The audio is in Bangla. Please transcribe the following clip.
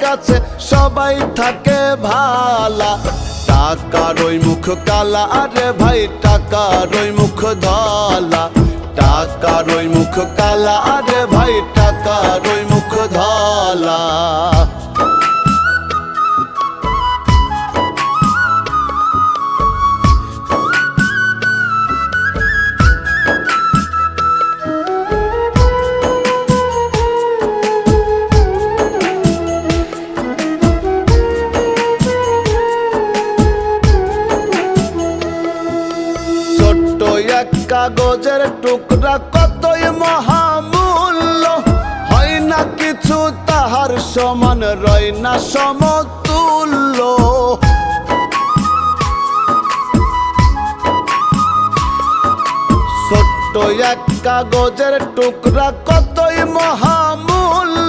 কাছে সবাই থাকে ভালা। টাকার ওই মুখ কালা আরে ভাই টাকার ওই মুখ ধলা। টাকার ওই মুখ কালা আরে ভাই টাকার ওই মুখ ধলা। এক কাগজের টুকরা কতই মহামূল্য, হয় না কিছু তাহার সমান, রয় না সমতুল্য। ছোট্ট এক কাগজের টুকরা কতই মহামূল্য,